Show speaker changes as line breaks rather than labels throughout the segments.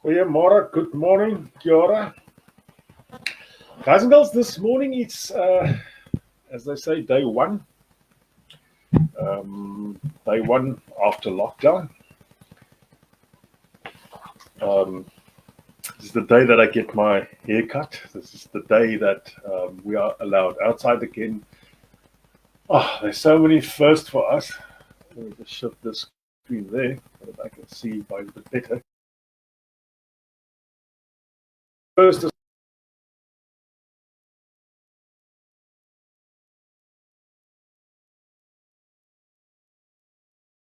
Goeiemorgen, good morning, kia ora. Guys and girls, this morning it's, as they say, day one. Day one after lockdown. This is the day that I get my haircut. This is the day that we are allowed outside again. Oh, there's so many firsts for us. Let me just shift this screen there so that I can see by a bit better. First,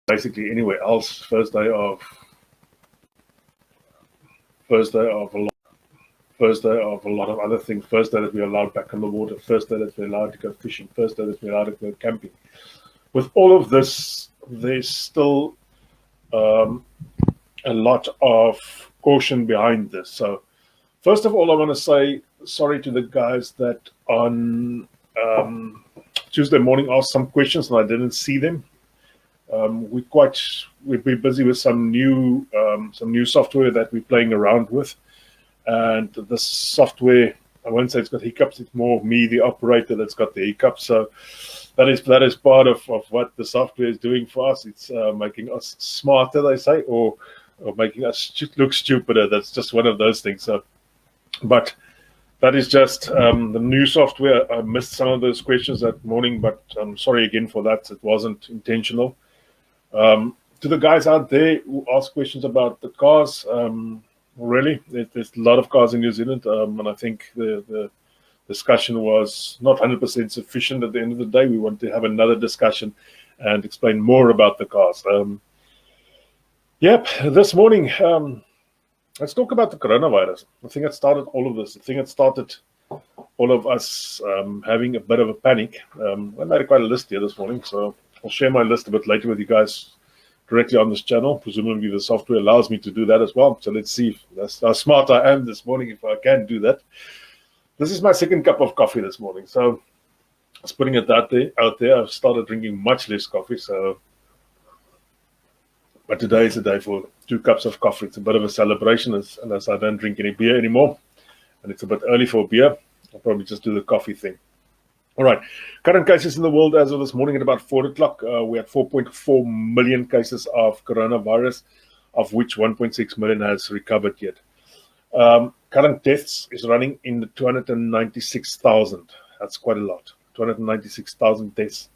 basically anywhere else, first day of a lot of other things. First day that we're allowed back in the water. First day that we're allowed to go fishing. First day that we're allowed to go camping. With all of this, there's still a lot of caution behind this. So, first of all, I want to say sorry to the guys that on Tuesday morning asked some questions and I didn't see them. We've been busy with some new software that we're playing around with. And the software, I won't say it's got hiccups, it's more me, the operator, that's got the hiccups. So that is part of what the software is doing for us. It's making us smarter, they say, or making us look stupider. That's just one of those things. So, but that is just the new software. I missed some of those questions that morning, but I'm sorry again for that. It wasn't intentional. To the guys out there who ask questions about the cars, really, there's a lot of cars in New Zealand, and I think the discussion was not 100% sufficient at the end of the day. We want to have another discussion and explain more about the cars. This morning, let's talk about the coronavirus. The thing that started all of this, the thing that started all of us having a bit of a panic. I made quite a list here this morning, so I'll share my list a bit later with you guys directly on this channel. Presumably the software allows me to do that as well. So let's see how smart I am this morning if I can do that. This is my second cup of coffee this morning. So I was putting it out there. I've started drinking much less coffee. But today is a day for 2 cups of coffee. It's a bit of a celebration as I don't drink any beer anymore. And it's a bit early for beer. I'll probably just do the coffee thing. All right, current cases in the world as of this morning at about 4 o'clock, we had 4.4 million cases of coronavirus, of which 1.6 million has recovered yet. Current deaths is running in the 296,000. That's quite a lot, 296,000 deaths.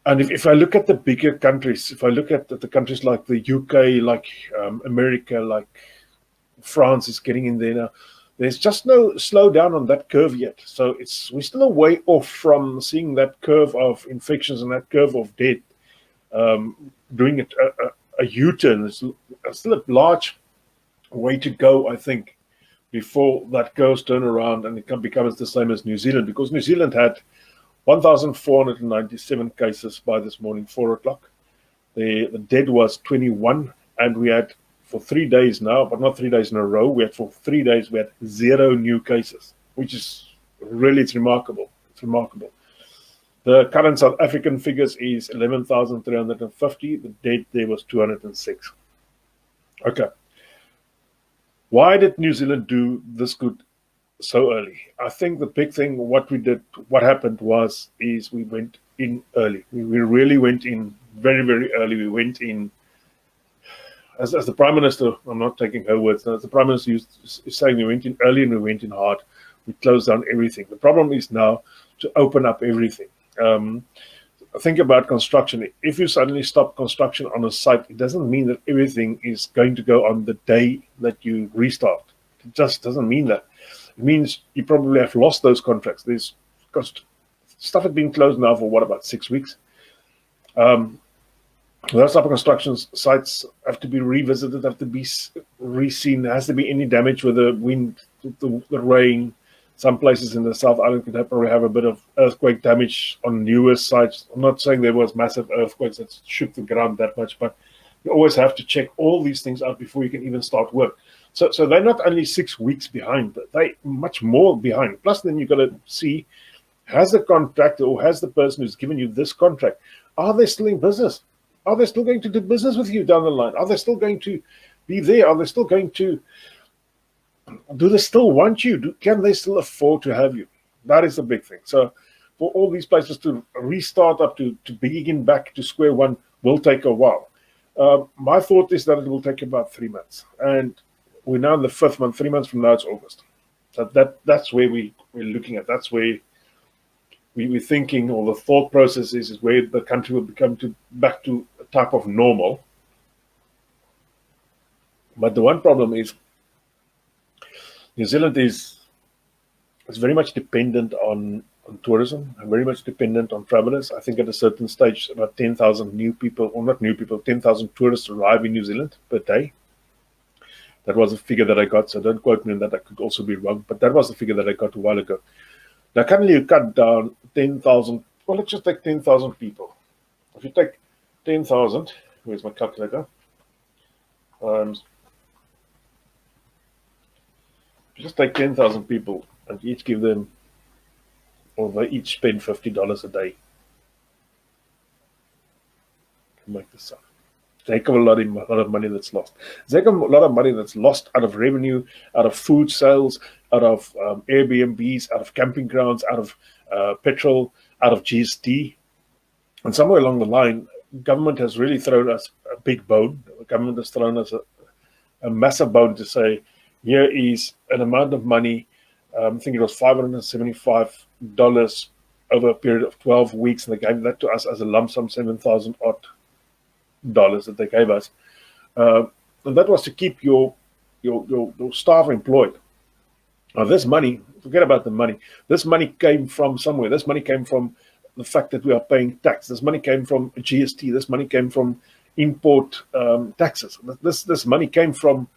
And if I look at the bigger countries, if I look at the countries like the UK, like America, like France is getting in there now, there's just no slowdown on that curve yet. So we're still a way off from seeing that curve of infections and that curve of death doing a U-turn. It's still a large way to go, I think, before that curve turn around and it becomes the same as New Zealand, because New Zealand had 1,497 cases by this morning, 4 o'clock. The dead was 21, and we had for 3 days now, but not 3 days in a row. For 3 days, we had 0 new cases, which is really, it's remarkable. It's remarkable. The current South African figures is 11,350. The dead there was 206. Okay. Why did New Zealand do this good so early? I think the big thing, what happened is we went in early. We really went in very, very early. We went in, as the Prime Minister, I'm not taking her words now, as the Prime Minister is saying, we went in early and we went in hard. We closed down everything. The problem is now to open up everything. Think about construction. If you suddenly stop construction on a site, it doesn't mean that everything is going to go on the day that you restart. It just doesn't mean that. It means you probably have lost those contracts. There's stuff has been closed now for about 6 weeks. Those type of construction sites have to be revisited, have to be re-seen. There has to be any damage with the wind, the rain. Some places in the South Island could probably have a bit of earthquake damage on newer sites. I'm not saying there was massive earthquakes that shook the ground that much, but you always have to check all these things out before you can even start work. So they're not only 6 weeks behind, but they're much more behind. Plus, then you've got to see, has the contractor or has the person who's given you this contract, are they still in business? Are they still going to do business with you down the line? Are they still going to be there? Are they still going to, do they still want you? Can they still afford to have you? That is the big thing. So for all these places to restart up, to begin back to square one, will take a while. My thought is that it will take about 3 months. And we're now in the 5th month. 3 months from now, it's August. So that's where we're looking at. That's where we're thinking, or the thought process is where the country will become back to a type of normal. But the one problem is New Zealand is very much dependent on tourism and very much dependent on travelers. I think at a certain stage, about 10,000 new people, or not new people, 10,000 tourists arrive in New Zealand per day. That was a figure that I got, so don't quote me on that. I could also be wrong, but that was the figure that I got a while ago. Now, currently you cut down 10,000, well, let's just take 10,000 people. If you take 10,000, where's my calculator? Just take 10,000 people and each give them, or they each spend $50 a day. Make this up. It's a heck of a lot of money that's lost. It's a heck of a lot of money that's lost out of revenue, out of food sales, out of Airbnbs, out of camping grounds, out of petrol, out of GST. And somewhere along the line, government has really thrown us a big bone. The government has thrown us a massive bone to say, here is an amount of money. I think it was $575 over a period of 12 weeks, and they gave that to us as a lump sum, $7,000 odd that they gave us, and that was to keep your staff employed. Now, this money, forget about the money. This money came from somewhere. This money came from the fact that we are paying tax. This money came from GST. This money came from import taxes. This money came from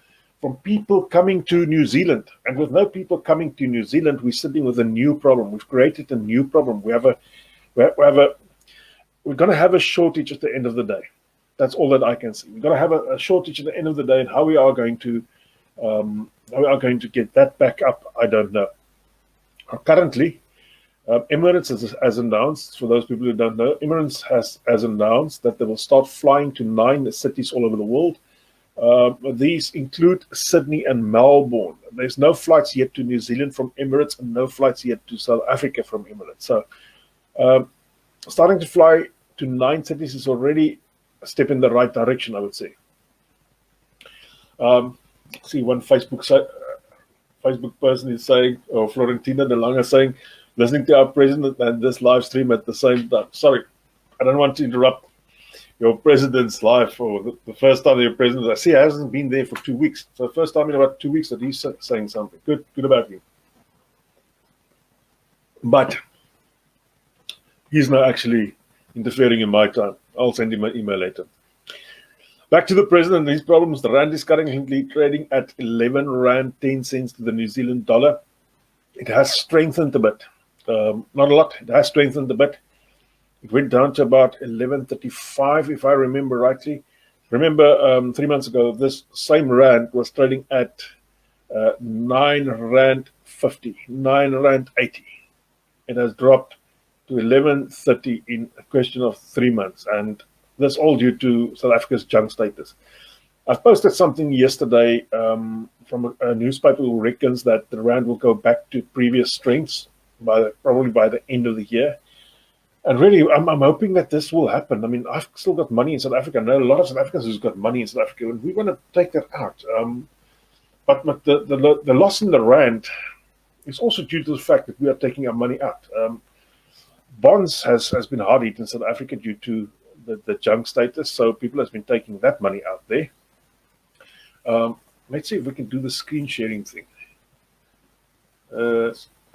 people coming to New Zealand. And with no people coming to New Zealand, we're sitting with a new problem. We've created a new problem. We're going to have a shortage at the end of the day. That's all that I can see. We're going to have a shortage at the end of the day, and how we are going to get that back up, I don't know. Currently, Emirates has announced, for those people who don't know, Emirates has announced that they will start flying to 9 cities all over the world. These include Sydney and Melbourne. There's no flights yet to New Zealand from Emirates, and no flights yet to South Africa from Emirates. So starting to fly to 9 cities is already a step in the right direction, I would say. See, one Facebook person is saying, or Florentina de Lange saying, listening to our president and this live stream at the same time. Sorry, I don't want to interrupt your president's life, or the first time your president, I see, hasn't been there for 2 weeks. So the first time in about 2 weeks that he's saying something good about you. But he's not actually interfering in my time. I'll send him an email later. Back to the president and his problems. The rand is currently trading at 11 rand 10 cents to the New Zealand dollar. It has strengthened a bit. Not a lot. It has strengthened a bit. It went down to about 11.35, if I remember rightly. Remember, 3 months ago, this same rand was trading at 9 rand 50, 9 rand 80. It has dropped to 11.30 in a question of 3 months, and that's all due to South Africa's junk status. I posted something yesterday from a newspaper who reckons that the rand will go back to previous strengths probably by the end of the year. And really, I'm hoping that this will happen. I mean, I've still got money in South Africa. I know a lot of South Africans who've got money in South Africa, and we want to take that out. But the loss in the rand is also due to the fact that we are taking our money out. Bonds has been hard hit in South Africa due to the junk status, so people have been taking that money out there. Let's see if we can do the screen sharing thing.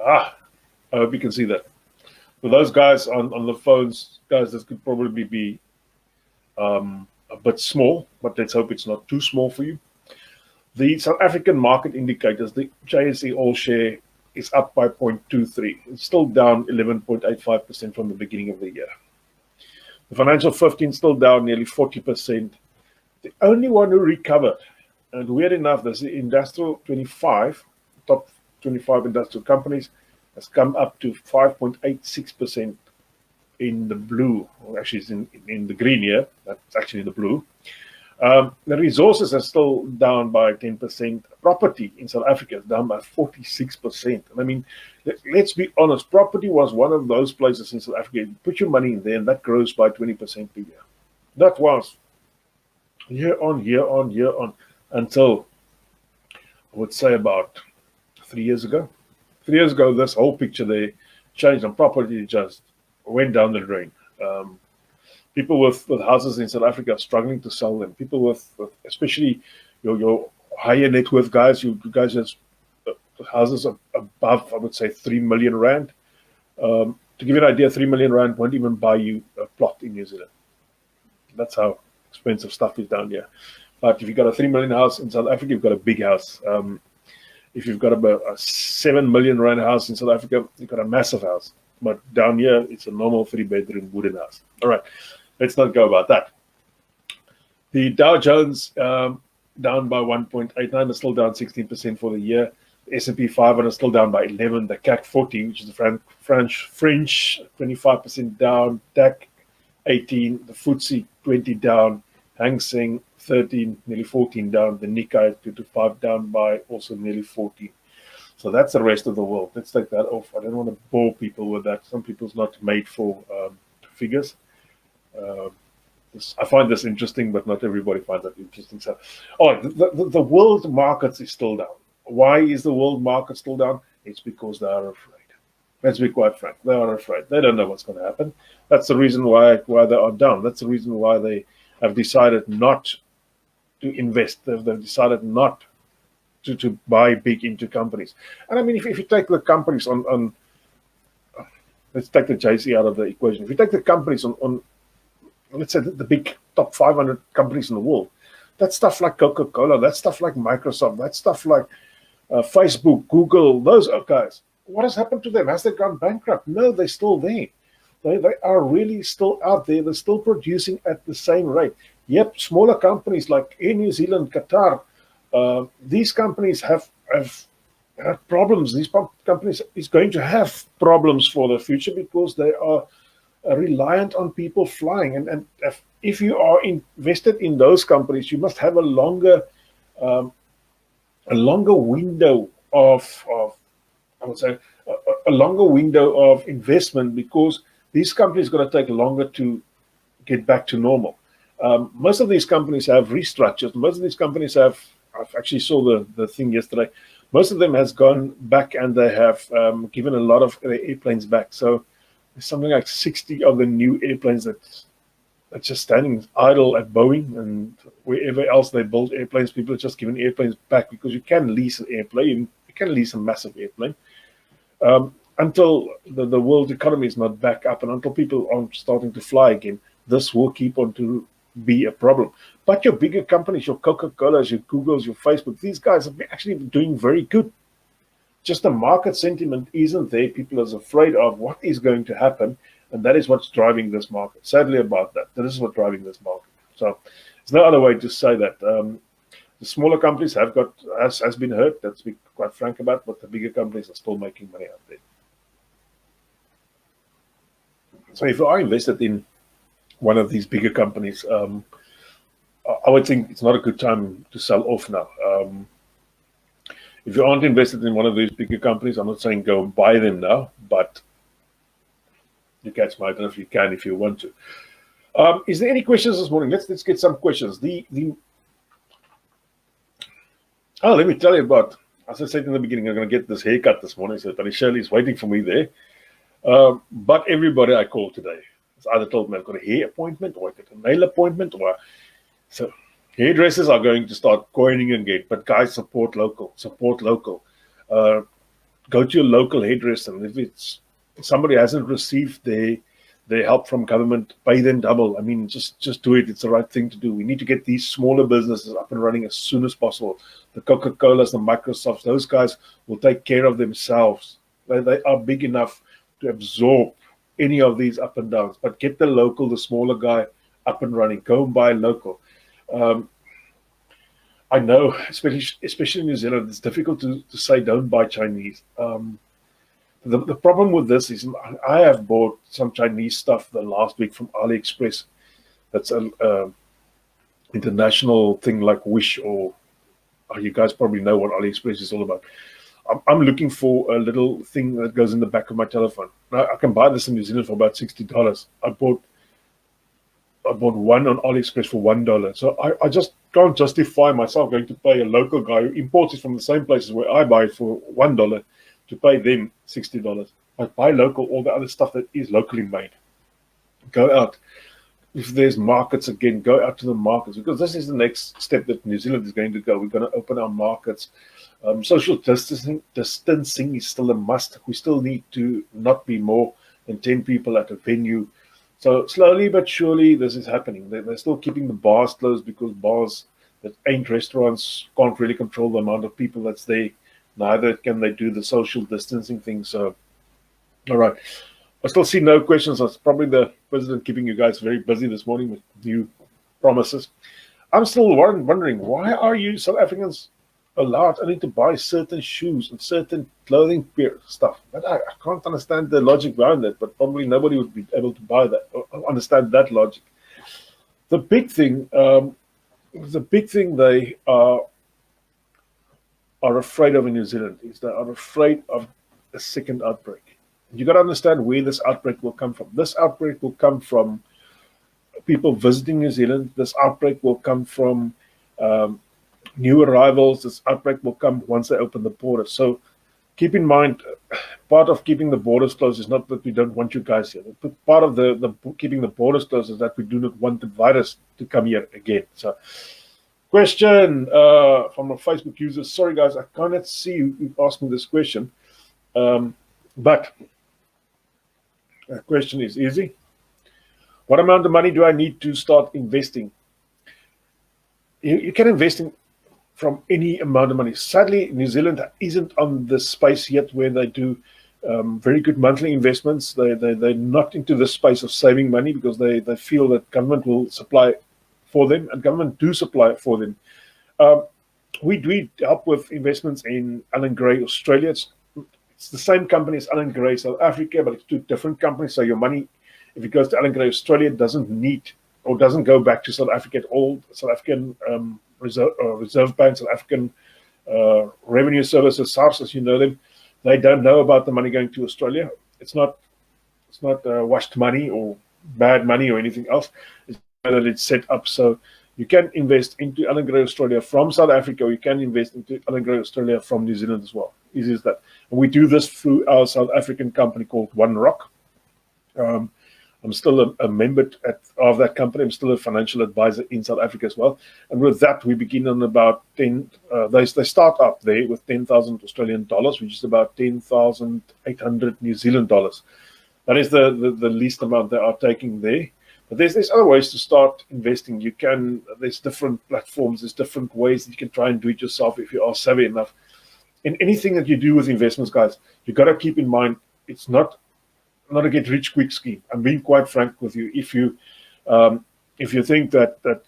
I hope you can see that. For those guys on the phones, guys, this could probably be a bit small, but let's hope it's not too small for you. The South African market indicators, the JSE All Share is up by 0.23. It's still down 11.85% from the beginning of the year. The Financial 15 still down nearly 40%. The only one who recovered, and weird enough, there's the Industrial 25, top 25 industrial companies, has come up to 5.86% in the blue, or actually it's in the green here. That's actually the blue. The resources are still down by 10%. Property in South Africa is down by 46%. And I mean, let's be honest, property was one of those places in South Africa. You put your money in there and that grows by 20% per year. That was year on, year on, year on, until I would say about 3 years ago. 3 years ago, this whole picture there changed and property just went down the drain. People with houses in South Africa are struggling to sell them. People with especially your higher net worth guys, you guys have houses above, I would say, 3 million rand. To give you an idea, 3 million rand won't even buy you a plot in New Zealand. That's how expensive stuff is down here. But if you've got a 3 million house in South Africa, you've got a big house. If you've got about a 7 million rand house in South Africa, you've got a massive house. But down here, it's a normal 3-bedroom wooden house. All right. Let's not go about that. The Dow Jones down by 1.89, is still down 16% for the year. The S&P 500 is still down by 11. The CAC 40, which is the French 25% down. DAC 18, the FTSE 20 down. Hang Seng 13, nearly 14 down. The Nikkei 225 down by also nearly 14. So that's the rest of the world. Let's take that off. I don't want to bore people with that. Some people's not made for figures. I find this interesting, but not everybody finds that interesting. So, the world markets is still down. Why is the world market still down? It's because they are afraid. Let's be quite frank. They are afraid. They don't know what's going to happen. That's the reason why they are down. That's the reason why they have decided not to invest. They've decided not to buy big into companies. And I mean, if you take the companies on let's take the JC out of the equation. If you take the companies on let's say the big top 500 companies in the world, that's stuff like Coca-Cola, that's stuff like Microsoft, that's stuff like Facebook, Google, those guys. What has happened to them? Has they gone bankrupt? No, they're still there. They are really still out there. They're still producing at the same rate. Yep, smaller companies like Air New Zealand, Qatar, these companies have problems. These companies is going to have problems for the future because they are reliant on people flying. And if you are invested in those companies, you must have a longer window of I would say a longer window of investment, because these companies are going to take longer to get back to normal. Most of these companies have restructured. Most of these companies have, I've actually saw the thing yesterday, most of them has gone back and they have given a lot of airplanes back. So there's something like 60 of the new airplanes that's just standing idle at Boeing and wherever else they build airplanes. People are just giving airplanes back because you can lease an airplane. You can lease a massive airplane. Until the world economy is not back up and until people aren't starting to fly again, this will keep on to be a problem. But your bigger companies, your Coca-Colas, your Googles, your Facebook, these guys are actually doing very good. Just the market sentiment isn't there. People are afraid of what is going to happen, and that is what's driving this market. Sadly about that. This is what's driving this market. So there's no other way to say that. The smaller companies have got has been hurt. Let's be quite frank about, but the bigger companies are still making money out there. So if you are invested in one of these bigger companies, I would think it's not a good time to sell off now. If you aren't invested in one of these bigger companies, I'm not saying go and buy them now, but you catch my, I don't know if you can, if you want to. Is there any questions this morning? Let's get some questions. Let me tell you about, as I said in the beginning, I'm going to get this haircut this morning, so Tony Shirley is waiting for me there. But everybody I called today has either told me I've got a hair appointment or I've got a nail appointment, or so hairdressers are going to start coining again. But guys, support local. Go to your local hairdresser, and if it's somebody hasn't received their help from government, pay them double. I mean, just do it. It's the right thing to do. We need to get these smaller businesses up and running as soon as possible. The Coca-Colas, the Microsofts, those guys will take care of themselves. They are big enough to absorb any of these up and downs. But get the local, the smaller guy up and running. Go and buy local. I know, especially in New Zealand, it's difficult to say don't buy Chinese. The problem with this is I have bought some Chinese stuff the last week from AliExpress. That's international thing like Wish, or you guys probably know what AliExpress is all about. I'm looking for a little thing that goes in the back of my telephone. Now, I can buy this in New Zealand for about $60. I bought one on AliExpress for $1. So I just can't justify myself going to pay a local guy who imports it from the same places where I buy it for $1 to pay them $60. I buy local, all the other stuff that is locally made. Go out. If there's markets again, go out to the markets, because this is the next step that New Zealand is going to go. We're going to open our markets. Social distancing is still a must. We still need to not be more than 10 people at a venue. So slowly but surely, this is happening. They're still keeping the bars closed because bars that ain't restaurants can't really control the amount of people that's there. Neither can they do the social distancing thing. So, all right. I still see no questions. That's probably the president keeping you guys very busy this morning with new promises. I'm still wondering, why are you South Africans allowed only to buy certain shoes and certain clothing stuff? But I can't understand the logic behind that, but probably nobody would be able to buy that or understand that logic. The big thing they are afraid of in New Zealand is they are afraid of a second outbreak. You got to understand where this outbreak will come from. This outbreak will come from people visiting New Zealand. This outbreak will come from new arrivals. This outbreak will come once they open the borders. So keep in mind, part of keeping the borders closed is not that we don't want you guys here. Part of the keeping the borders closed is that we do not want the virus to come here again. So question from a Facebook user. Sorry, guys, I cannot see you asked me this question. But the question is easy. What amount of money do I need to start investing? You can invest in from any amount of money. Sadly, New Zealand isn't on the space yet where they do very good monthly investments. They're not into the space of saving money because they feel that government will supply for them, and government do supply for them. We help with investments in Allan Gray, Australia. It's the same company as Allan Gray, South Africa, but it's two different companies. So your money, if it goes to Allan Gray, Australia, doesn't need or doesn't go back to South Africa at all. South African Reserve Bank, South African Revenue Services, SARS, as you know them, they don't know about the money going to Australia. It's not washed money or bad money or anything else. It's that it's set up so you can invest into Allan Gray Australia from South Africa, or you can invest into Allan Gray Australia from New Zealand as well. Easy as that. And we do this through our South African company called One Rock. I'm still a member of that company. I'm still a financial advisor in South Africa as well. And with that, we begin on about 10. They start up there with 10,000 Australian dollars, which is about 10,800 New Zealand dollars. That is the least amount they are taking there. But there's other ways to start investing. There's different platforms. There's different ways that you can try and do it yourself if you are savvy enough. In anything that you do with investments, guys, you got to keep in mind it's not a get rich quick scheme. I'm being quite frank with you. If you think that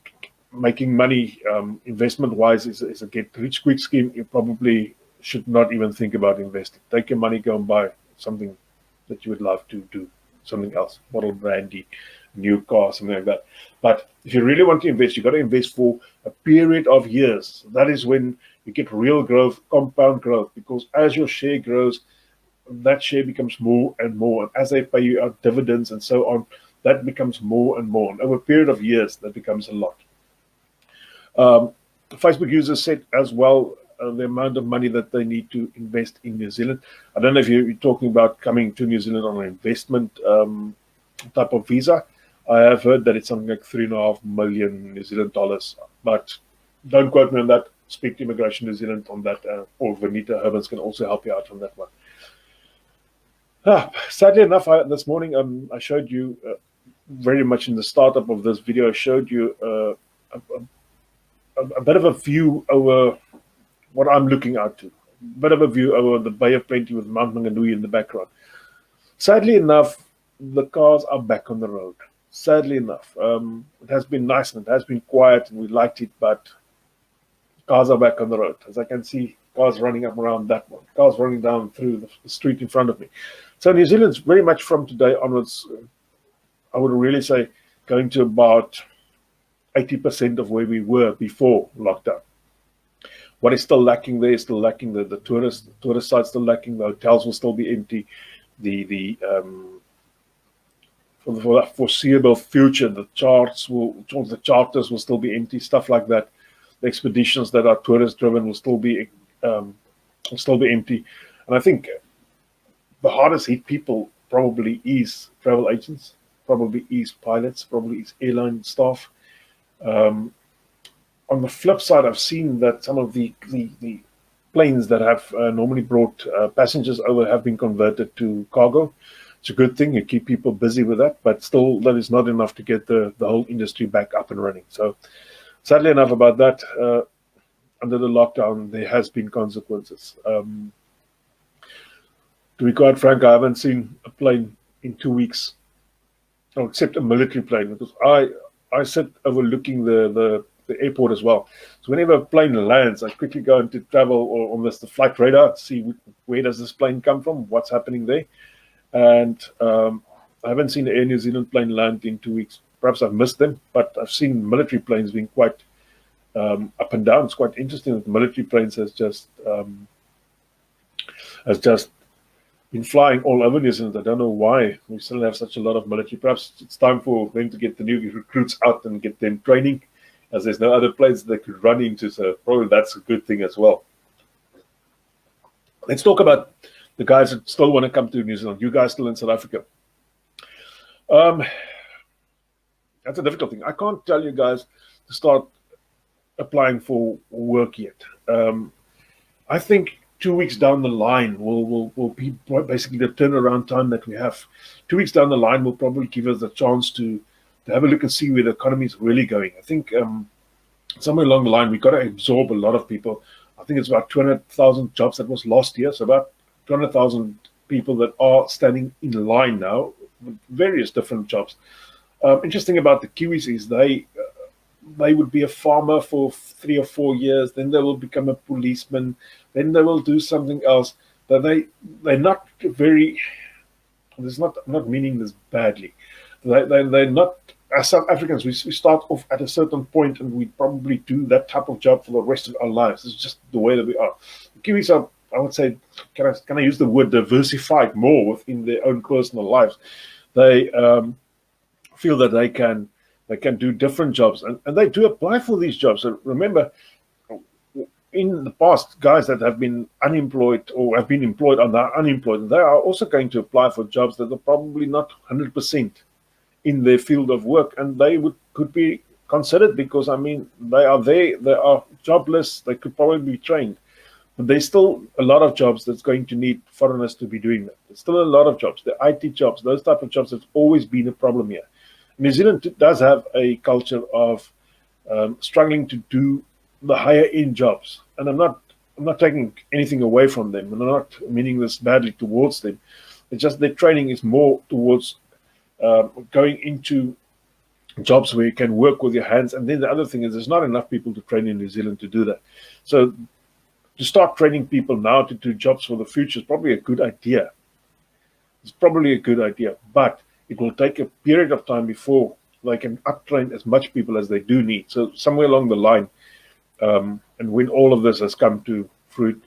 making money investment wise is a get rich quick scheme, you probably should not even think about investing. Take your money, go and buy something that you would love to do, something else, bottle brandy, new car, something like that. But if you really want to invest, you got to invest for a period of years. That is when you get real growth, compound growth, because as your share grows, that share becomes more and more. And as they pay you out dividends and so on, that becomes more and more. And over a period of years, that becomes a lot. Facebook users said as well the amount of money that they need to invest in New Zealand. I don't know if you're talking about coming to New Zealand on an investment type of visa. I have heard that it's something like 3.5 million New Zealand dollars, but don't quote me on that. Speak to Immigration New Zealand on that, or Vanita Herbans can also help you out on that one. Sadly enough, this morning I showed you very much in the startup of this video, I showed you a bit of a view over what I'm looking out to, a bit of a view over the Bay of Plenty with Mount Maunganui in the background. Sadly enough, the cars are back on the road. Sadly enough, it has been nice and it has been quiet and we liked it, but cars are back on the road. As I can see, cars running up around that one, cars running down through the street in front of me. So New Zealand's very much from today onwards, I would really say, going to about 80% of where we were before lockdown. What is still lacking there is still lacking the tourist sites, still lacking. The hotels will still be empty. For the foreseeable future, the charters will still be empty. Stuff like that. The expeditions that are tourist driven will still be empty. And I think the hardest hit people probably is travel agents, probably is pilots, probably is airline staff. On the flip side, I've seen that some of the planes that have normally brought passengers over have been converted to cargo. It's a good thing. You keep people busy with that, but still, that is not enough to get the whole industry back up and running. So, sadly enough about that, under the lockdown, there has been consequences. To be quite frank, I haven't seen a plane in 2 weeks, except a military plane, because I sit overlooking the airport as well. So whenever a plane lands, I quickly go into travel or on the flight radar to see where does this plane come from, what's happening there. And I haven't seen an Air New Zealand plane land in 2 weeks. Perhaps I've missed them, but I've seen military planes being quite up and down. It's quite interesting that the military planes has just been flying all over New Zealand. I don't know why we still have such a lot of military. Perhaps it's time for them to get the new recruits out and get them training, as there's no other planes they could run into. So probably that's a good thing as well. Let's talk about the guys that still want to come to New Zealand. You guys still in South Africa. That's a difficult thing. I can't tell you guys to start applying for work yet. I think 2 weeks down the line will be basically the turnaround time that we have. 2 weeks down the line will probably give us a chance to have a look and see where the economy is really going. I think somewhere along the line, we've got to absorb a lot of people. I think it's about 200,000 jobs that was lost here. So about 200,000 people that are standing in line now with various different jobs. Interesting about the Kiwis is they would be a farmer for 3 or 4 years, then they will become a policeman, then they will do something else. But they're not very. There's not. I'm not meaning this badly. They're not. As South Africans, we start off at a certain point, and we probably do that type of job for the rest of our lives. It's just the way that we are. The Kiwis are, I would say, can I use the word diversified more within their own personal lives? They feel that they can do different jobs, and they do apply for these jobs. So remember, in the past, guys that have been unemployed or have been employed and are unemployed, they are also going to apply for jobs that are probably not 100% in their field of work, and they could be considered because, I mean, they are there, they are jobless, they could probably be trained. But there's still a lot of jobs that's going to need foreigners to be doing that. There's still a lot of jobs, the IT jobs, those type of jobs. That's always been a problem here. New Zealand does have a culture of struggling to do the higher end jobs, and I'm not taking anything away from them, and I'm not meaning this badly towards them. It's just their training is more towards going into jobs where you can work with your hands. And then the other thing is there's not enough people to train in New Zealand to do that. So to start training people now to do jobs for the future is probably a good idea. It's probably a good idea, but it will take a period of time before they can uptrain as much people as they do need. So somewhere along the line, and when all of this has come to fruit,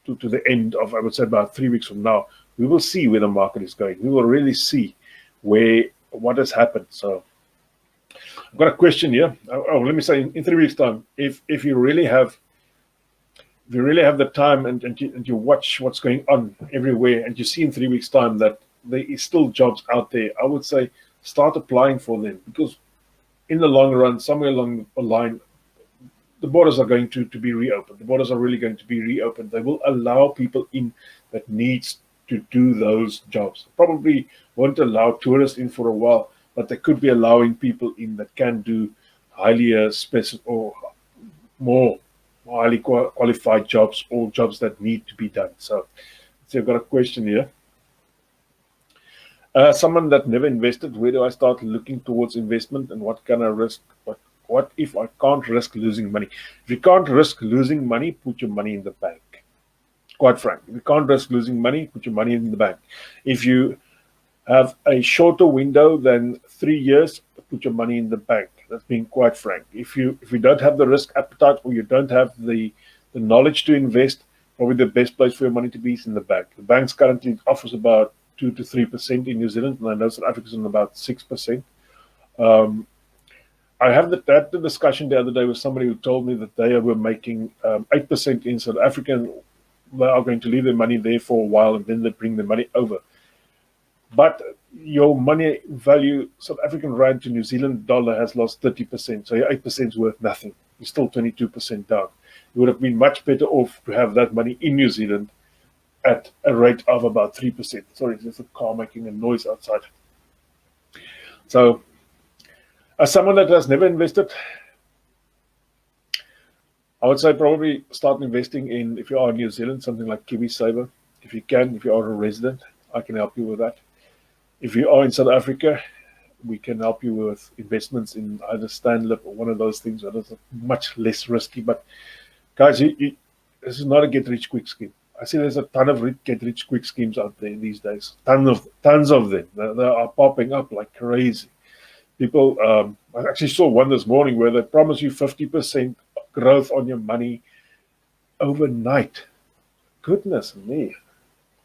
to the end of, I would say, about 3 weeks from now, we will see where the market is going. We will really see what has happened. So I've got a question here. Let me say, in 3 weeks' time, if you really have the time and you watch what's going on everywhere, and you see in 3 weeks' time that there is still jobs out there, I would say start applying for them, because in the long run, somewhere along the line, the borders are going to be reopened. The borders are really going to be reopened. They will allow people in that needs to do those jobs. Probably won't allow tourists in for a while, but they could be allowing people in that can do highly specific or more highly qualified jobs, or jobs that need to be done. So I've got a question here. Someone that never invested, where do I start looking towards investment, and what can I risk? What if I can't risk losing money? If you can't risk losing money, put your money in the bank. Quite frank, if you can't risk losing money, put your money in the bank. If you have a shorter window than 3 years, put your money in the bank. That's being quite frank. If you don't have the risk appetite, or you don't have the knowledge to invest, probably the best place for your money to be is in the bank. The banks currently offers about 2 to 3% in New Zealand, and I know South Africa's on about 6%. Um, I had the discussion the other day with somebody who told me that they were making 8% in South Africa, and they are going to leave their money there for a while, and then they bring the money over. But your money value, South African rand to New Zealand dollar, has lost 30%. So your 8% is worth nothing. You're still 22% down. You would have been much better off to have that money in New Zealand at a rate of about 3%. Sorry, there's a car making a noise outside. So, as someone that has never invested, I would say probably start investing in, if you are in New Zealand, something like KiwiSaver. If you can, if you are a resident, I can help you with that. If you are in South Africa, we can help you with investments in either Stanlip or one of those things that is much less risky. But guys, this is not a get-rich-quick scheme. I see there's a ton of get-rich-quick schemes out there these days. Tons of them. They are popping up like crazy. People, I actually saw one this morning where they promise you 50% growth on your money overnight. Goodness me.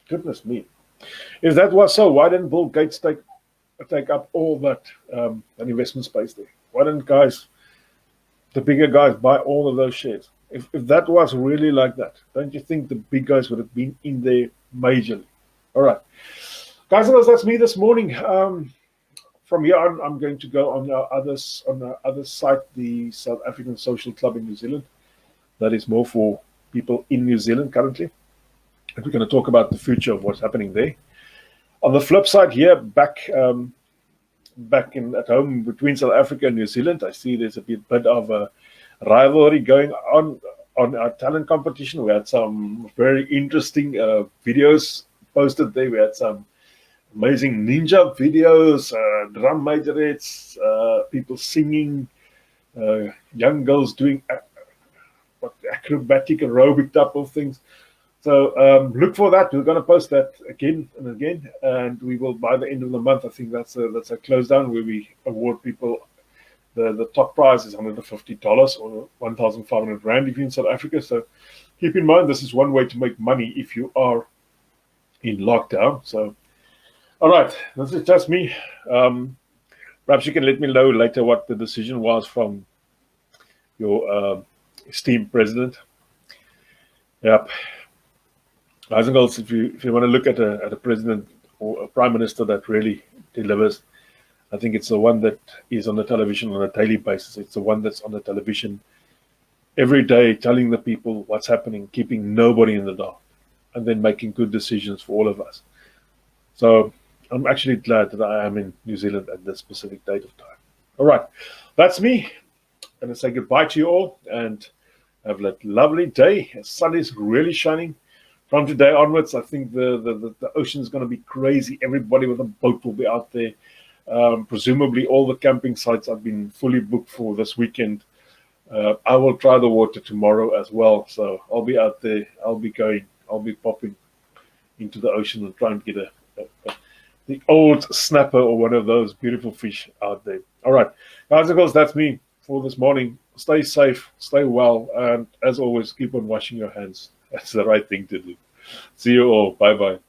Goodness me. If that was so, why didn't Bill Gates take up all that investment space there? Why didn't the bigger guys, buy all of those shares? If that was really like that, don't you think the big guys would have been in there majorly? All right. Guys, that's me this morning. From here on, I'm going to go on our other site, the South African Social Club in New Zealand. That is more for people in New Zealand currently. And we're going to talk about the future of what's happening there. On the flip side here, back at home between South Africa and New Zealand, I see there's a bit of a rivalry going on our talent competition. We had some very interesting videos posted there. We had some amazing ninja videos, drum majorettes, people singing, young girls doing acrobatic aerobic type of things. So look for that. We're going to post that again and again, and we will, by the end of the month, I think that's a close down where we award people. The top prize is $150 or 1,500 rand if you're in South Africa. So keep in mind, this is one way to make money if you are in lockdown. So, all right, this is just me. Perhaps you can let me know later what the decision was from your esteemed president. Yep. Guys and girls, if you want to look at a president or a prime minister that really delivers, I think it's the one that is on the television on a daily basis. It's the one that's on the television every day, telling the people what's happening, keeping nobody in the dark, and then making good decisions for all of us. So I'm actually glad that I am in New Zealand at this specific date of time. All right, that's me. I'm going to say goodbye to you all and have a lovely day. The sun is really shining. From today onwards, I think the ocean is going to be crazy. Everybody with a boat will be out there. Presumably all the camping sites have been fully booked for this weekend. I will try the water tomorrow as well. So I'll be out there. I'll be popping into the ocean and trying to get the old snapper or one of those beautiful fish out there. All right, guys and girls, that's me for this morning. Stay safe, stay well, and as always, keep on washing your hands. That's the right thing to do. See you all. Bye-bye.